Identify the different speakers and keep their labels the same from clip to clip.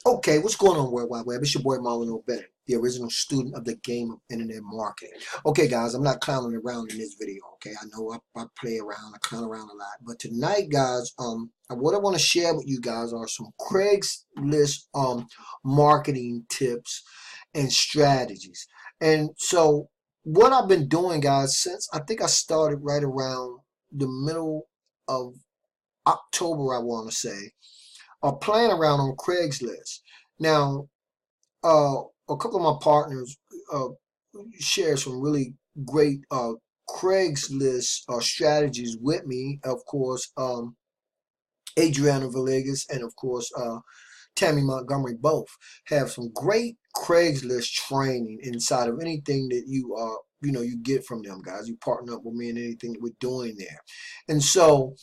Speaker 1: Okay, what's going on, World Wide Web? It's your boy Marlon O'Bennett, the original student of the game of internet marketing. Okay, guys, I'm not clowning around in this video. Okay, I know I play around, I clown around a lot, but tonight, guys, what I want to share with you guys are some Craigslist marketing tips and strategies. And so, what I've been doing, guys, since I think I started right around the middle of October, I want to say, are playing around on Craigslist. Now, a couple of my partners uh, share some really great Craigslist strategies with me. Of course, Adriana Villegas and of course Tammy Montgomery both have some great Craigslist training inside of anything that you get from them guys. You partner up with me in anything that we're doing there, and so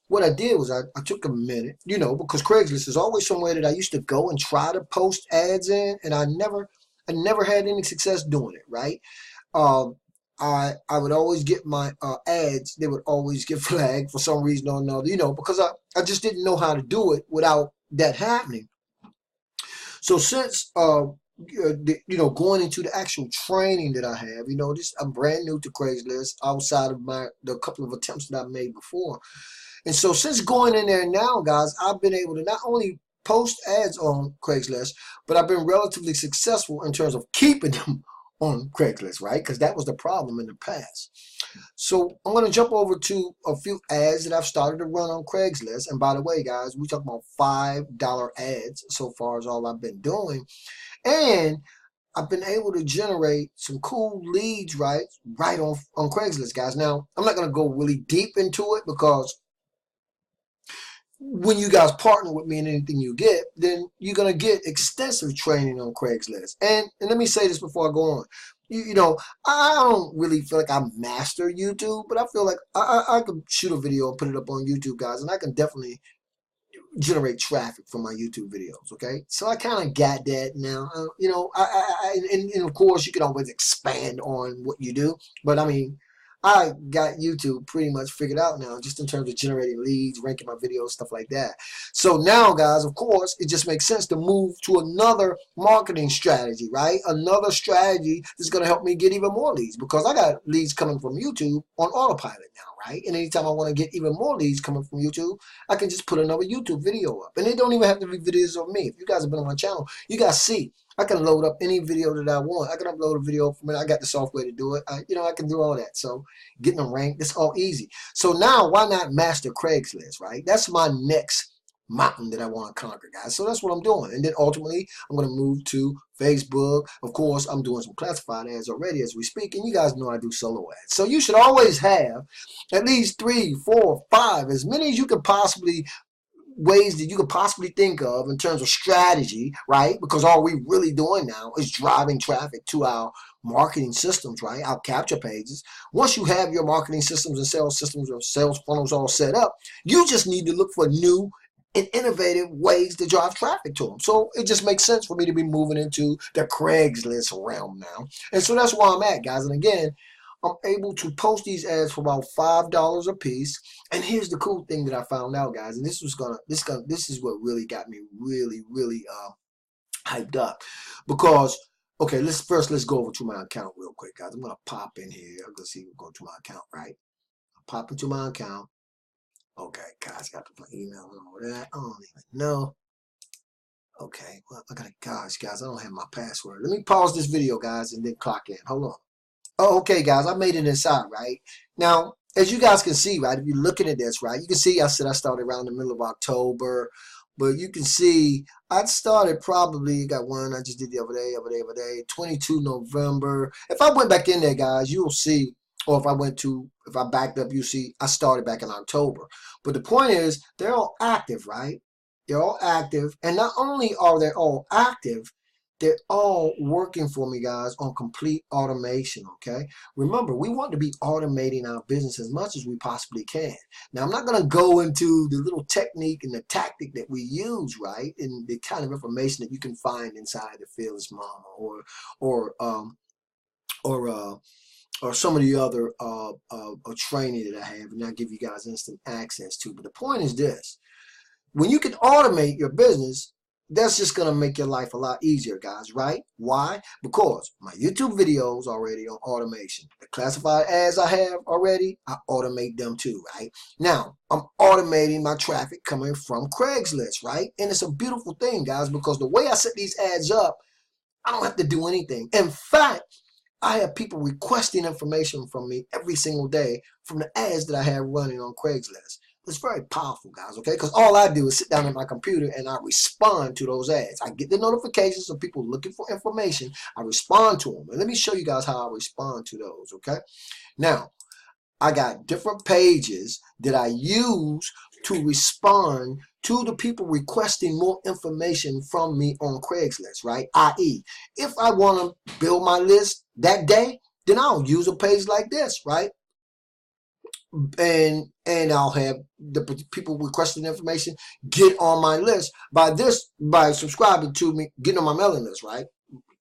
Speaker 1: what I did was I took a minute, because Craigslist is always somewhere that I used to go and try to post ads in, and I never had any success doing it, right? Um, I would always get my ads, they would always get flagged for some reason or another, because I just didn't know how to do it without that happening. So since going into the actual training that I have, I'm brand new to Craigslist outside of the couple of attempts that I made before. And so since going in there now, guys, I've been able to not only post ads on Craigslist, but I've been relatively successful in terms of keeping them on Craigslist, right? Because that was the problem in the past. So I'm going to jump over to a few ads that I've started to run on Craigslist. And by the way, guys, we talk about $5 ads so far is all I've been doing. And I've been able to generate some cool leads, right on Craigslist, guys. Now, I'm not going to go really deep into it because when you guys partner with me in anything you get, then you're going to get extensive training on Craigslist. And let me say this before I go on. I don't really feel like I master YouTube, but I feel like I could shoot a video and put it up on YouTube, guys, and I can definitely generate traffic from my YouTube videos, okay? So I kind of got that now. And of course, you can always expand on what you do, but I mean, I got YouTube pretty much figured out now, just in terms of generating leads, ranking my videos, stuff like that. So now, guys, of course, it just makes sense to move to another marketing strategy, right? Another strategy that's going to help me get even more leads, because I got leads coming from YouTube on autopilot now, right? And anytime I want to get even more leads coming from YouTube, I can just put another YouTube video up. And they don't even have to be videos of me. If you guys have been on my channel, you guys see I can load up any video that I want. I can upload a video from it. I got the software to do it. I can do all that. So getting them ranked, it's all easy. So now, why not master Craigslist, right? That's my next mountain that I want to conquer, guys. So that's what I'm doing. And then ultimately, I'm going to move to Facebook. Of course, I'm doing some classified ads already as we speak. And you guys know I do solo ads. So you should always have at least 3, 4, 5, as many as you could possibly ways that you could possibly think of in terms of strategy, right? Because all we're really doing now is driving traffic to our marketing systems, right? Our capture pages. Once you have your marketing systems and sales systems or sales funnels all set up, you just need to look for new and innovative ways to drive traffic to them. So it just makes sense for me to be moving into the Craigslist realm now. And so that's where I'm at, guys. And again, I'm able to post these ads for about $5 a piece. And here's the cool thing that I found out, guys. And this is what really got me really hyped up. Because okay, let's go over to my account real quick, guys. I'm gonna pop in here. Let's see, go to my account, right? I'll pop into my account. Okay, guys, got to put my email and all that. I don't even know. Okay, well, I gotta, guys, I don't have my password. Let me pause this video, guys, and then clock in. Hold on. Oh, okay, guys, I made it inside, right? Now, as you guys can see, right, if you're looking at this, right, you can see I said I started around the middle of October, but you can see I started probably, got one I just did the other day, 22 November. If I went back in there, guys, you'll see, or if I backed up, you see I started back in October. But the point is, they're all active, right? They're all active, and not only are they all active, they're all working for me, guys, on complete automation, okay? Remember, we want to be automating our business as much as we possibly can. Now, I'm not going to go into the little technique and the tactic that we use, right, and the kind of information that you can find inside the Fearless Mama or some of the other training that I have, and I give you guys instant access to. But the point is this. When you can automate your business, that's just going to make your life a lot easier, guys, right? Why? Because my YouTube videos already on automation. The classified ads I have already, I automate them too, right? Now, I'm automating my traffic coming from Craigslist, right? And it's a beautiful thing, guys, because the way I set these ads up, I don't have to do anything. In fact, I have people requesting information from me every single day from the ads that I have running on Craigslist. It's very powerful, guys, okay? Because all I do is sit down at my computer and I respond to those ads. I get the notifications of people looking for information. I respond to them. And let me show you guys how I respond to those, okay? Now, I got different pages that I use to respond to the people requesting more information from me on Craigslist, right? I.e., if I want to build my list that day, then I'll use a page like this, right? And I'll have the people requesting information get on my list by subscribing to me, getting on my mailing list, right?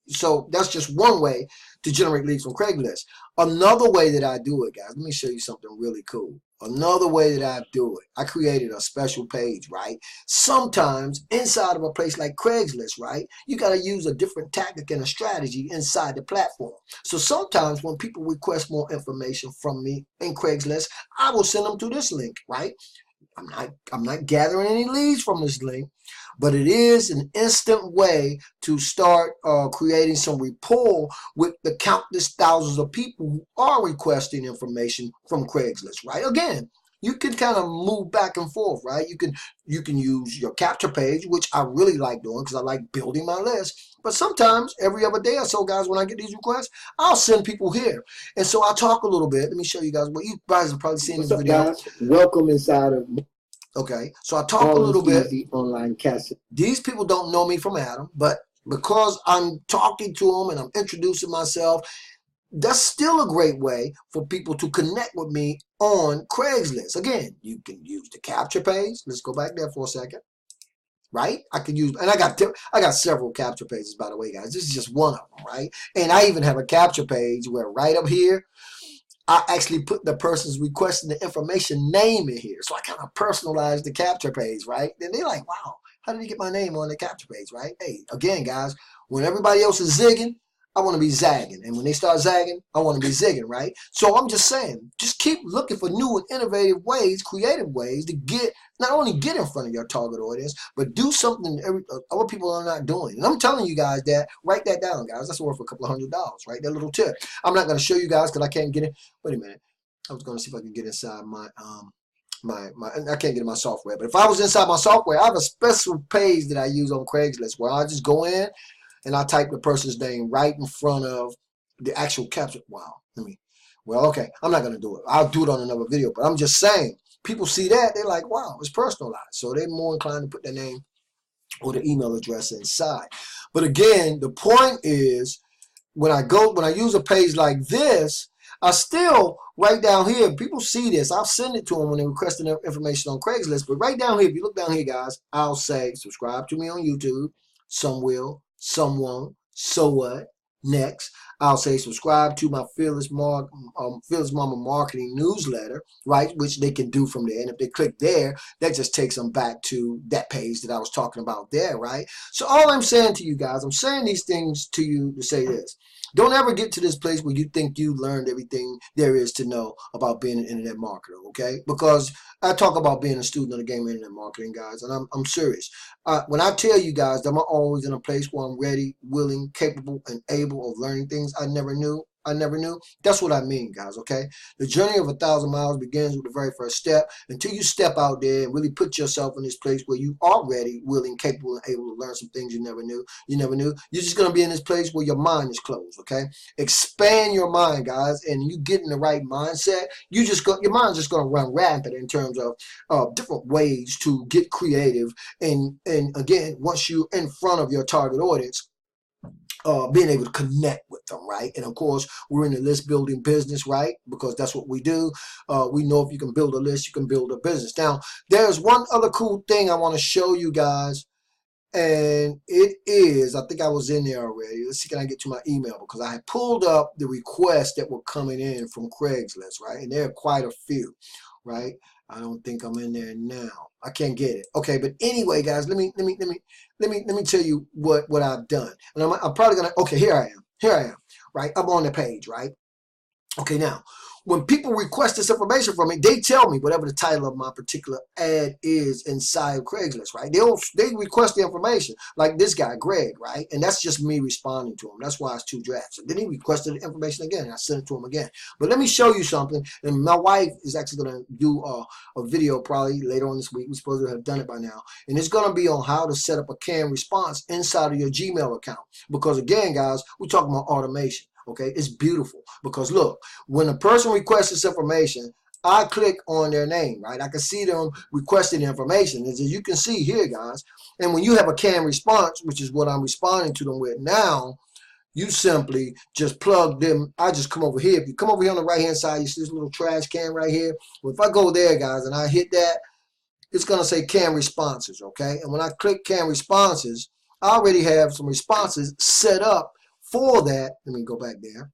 Speaker 1: So that's just one way to generate leads from Craigslist. Another way that I do it, guys, let me show you something really cool. Another way that I do it, I created a special page, right? Sometimes inside of a place like Craigslist, right, you got to use a different tactic and a strategy inside the platform. So sometimes when people request more information from me in Craigslist, I will send them to this link, right? I'm not gathering any leads from this link, but it is an instant way to start creating some rapport with the countless thousands of people who are requesting information from Craigslist, right? Again, you can kind of move back and forth, right? You can use your capture page, which I really like doing because I like building my list. But sometimes every other day or so, guys, when I get these requests, I'll send people here. And so I'll talk a little bit. Let me show you guys what you guys have probably seen in this video.
Speaker 2: Guys? Welcome inside of
Speaker 1: Okay, so I talk a little bit.
Speaker 2: The online casting.
Speaker 1: These people don't know me from Adam, but because I'm talking to them and I'm introducing myself, that's still a great way for people to connect with me on Craigslist. Again, you can use the capture page. Let's go back there for a second. Right? I can use, and I got several capture pages, by the way, guys. This is just one of them, right? And I even have a capture page where right up here, I actually put the person's requesting the information name in here. So I kind of personalize the capture page, right? And they're like, wow, how did you get my name on the capture page, right? Hey, again, guys, when everybody else is zigging, I want to be zagging. And when they start zagging, I want to be zigging, right? So I'm just saying, just keep looking for new and innovative ways, creative ways to get, not only get in front of your target audience, but do something other people are not doing. And I'm telling you guys that, write that down, guys. That's worth a couple of $100, right? That little tip. I'm not going to show you guys because I can't get it. Wait a minute. I was going to see if I can get inside my, I can't get in my software. But if I was inside my software, I have a special page that I use on Craigslist where I just go in and I type the person's name right in front of the actual capture. Wow. Well, okay. I'm not going to do it. I'll do it on another video. But I'm just saying, people see that. They're like, wow, it's personalized. So they're more inclined to put their name or the email address inside. But again, the point is, when I use a page like this, I still, right down here, people see this. I'll send it to them when they're requesting information on Craigslist. But right down here, if you look down here, guys, I'll say, subscribe to me on YouTube. Some will. Some won't. So what? Next, I'll say subscribe to my Fearless Mama Marketing newsletter, right? Which they can do from there. And if they click there, that just takes them back to that page that I was talking about there, right? So all I'm saying to you guys, I'm saying these things to you to say this. Don't ever get to this place where you think you learned everything there is to know about being an internet marketer, okay? Because I talk about being a student of the game of internet marketing, guys, and I'm serious. When I tell you guys that I'm always in a place where I'm ready, willing, capable, and able of learning things I never knew, that's what I mean, guys, okay? The journey of 1,000 miles begins with the very first step. Until you step out there and really put yourself in this place where you are ready, willing, capable, and able to learn some things you never knew. You're just going to be in this place where your mind is closed, okay? Expand your mind, guys, and you get in the right mindset. Your mind's just going to run rampant in terms of different ways to get creative. And again, once you're in front of your target audience, being able to connect with them, right? And of course, we're in the list building business, right? Because that's what we do. We know if you can build a list, you can build a business. Now, there's one other cool thing I want to show you guys, and it is, I think I was in there already. Let's see, can I get to my email? Because I had pulled up the requests that were coming in from Craigslist, right? And there are quite a few, right? I don't think I'm in there now. I can't get it. Okay, but anyway, guys, let me tell you what I've done. And I'm probably gonna. Okay, here I am. Here I am. Right, I'm on the page. Right. Okay, now, when people request this information from me, they tell me whatever the title of my particular ad is inside of Craigslist, right? They request the information, like this guy, Greg, right? And that's just me responding to him. That's why it's 2 drafts. And then he requested the information again, and I sent it to him again. But let me show you something. And my wife is actually going to do a video probably later on this week. We're supposed to have done it by now. And it's going to be on how to set up a canned response inside of your Gmail account. Because again, guys, we're talking about automation. Okay, it's beautiful because look, when a person requests this information, I click on their name, right? I can see them requesting information, as you can see here, guys. And when you have a canned response, which is what I'm responding to them with now, you simply just plug them. I just come over here. If you come over here on the right-hand side, you see this little trash can right here. Well, if I go there, guys, and I hit that, it's going to say canned responses, okay? And when I click canned responses, I already have some responses set up for that. Let me go back there.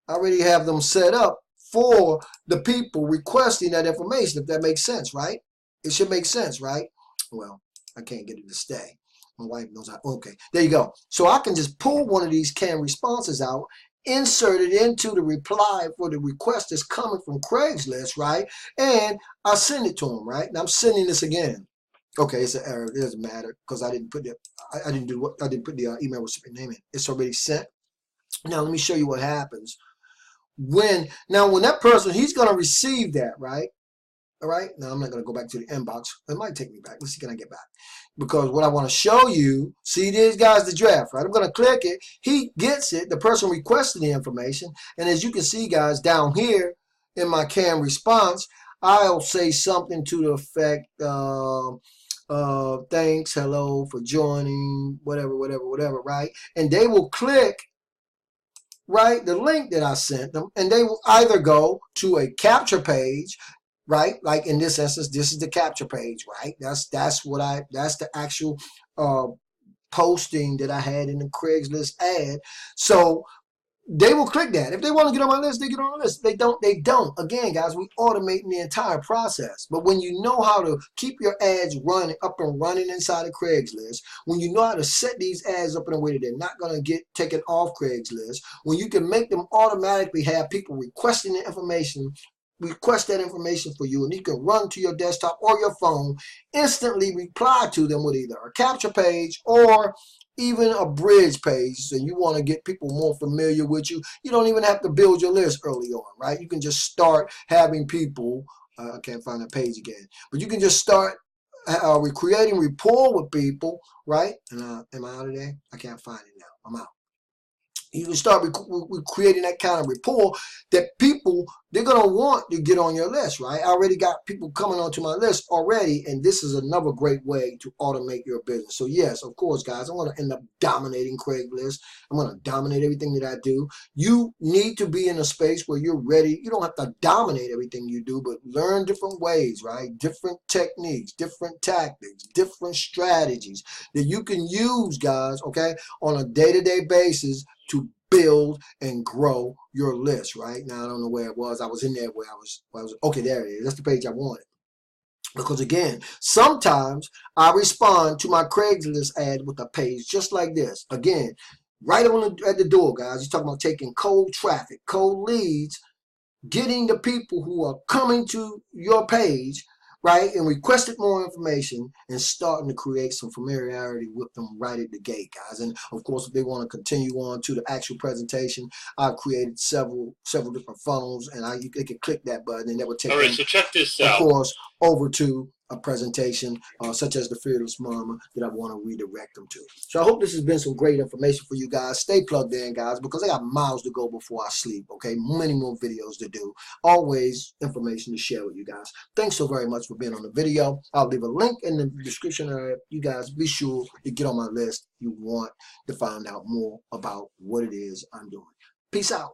Speaker 1: I already have them set up for the people requesting that information, if that makes sense, right? It should make sense, right? Well, I can't get it to stay. My wife knows how. Okay, there you go. So I can just pull one of these canned responses out, insert it into the reply for the request that's coming from Craigslist, right? And I send it to them, right? And I'm sending this again. Okay, it's an error. It doesn't matter because I didn't put the put the email recipient name in. It's already sent. Now let me show you what happens when that person, he's gonna receive that, right? All right. Now I'm not gonna go back to the inbox. It might take me back. Let's see, can I get back? Because what I want to show you, see these guys, the draft, right? I'm gonna click it. He gets it. The person requested the information, and as you can see, guys, down here in my canned response, I'll say something to the effect. Thanks, hello for joining, whatever, right? And they will click, right, the link that I sent them, and they will either go to a capture page, right? Like in this instance, this is the capture page, right? That's the actual posting that I had in the Craigslist ad. So they will click that. If they want to get on my list, they get on the list. They don't, they don't. Again, guys, we automating the entire process. But when you know how to keep your ads running, up and running inside of Craigslist, when you know how to set these ads up in a way that they're not going to get taken off Craigslist, when you can make them automatically have people requesting the information, request that information for you, and you can run to your desktop or your phone, instantly reply to them with either a capture page or even a bridge page. And you want to get people more familiar with you, you don't even have to build your list early on, right? You can just start having people, I can't find that page again, but you can just start creating rapport with people, right? And am I out of there? I can't find it now. I'm out. You can start creating that kind of rapport that people, they're going to want to get on your list, right? I already got people coming onto my list already, and this is another great way to automate your business. So yes, of course, guys, I'm going to end up dominating Craigslist. I'm going to dominate everything that I do. You need to be in a space where you're ready. You don't have to dominate everything you do, but learn different ways, right? Different techniques, different tactics, different strategies that you can use, guys, okay, on a day-to-day basis to build and grow your list, right? Now, I don't know where it was. I was in there where I was, okay, there it is. That's the page I wanted. Because again, sometimes I respond to my Craigslist ad with a page just like this. Again, right at the door, guys. You're talking about taking cold traffic, cold leads, getting the people who are coming to your page, right, and requested more information and starting to create some familiarity with them right at the gate, guys. And of course, if they want to continue on to the actual presentation, I've created several different funnels, and they can click that button, and that would take them,
Speaker 3: so check this
Speaker 1: of
Speaker 3: out.
Speaker 1: course, over to a presentation such as the Fearless Mama that I want to redirect them to. So I hope this has been some great information for you guys. Stay plugged in, guys, because I got miles to go before I sleep, okay? Many more videos to do. Always information to share with you guys. Thanks so very much for being on the video. I'll leave a link in the description area. You guys be sure to get on my list. You want to find out more about what it is I'm doing. Peace out.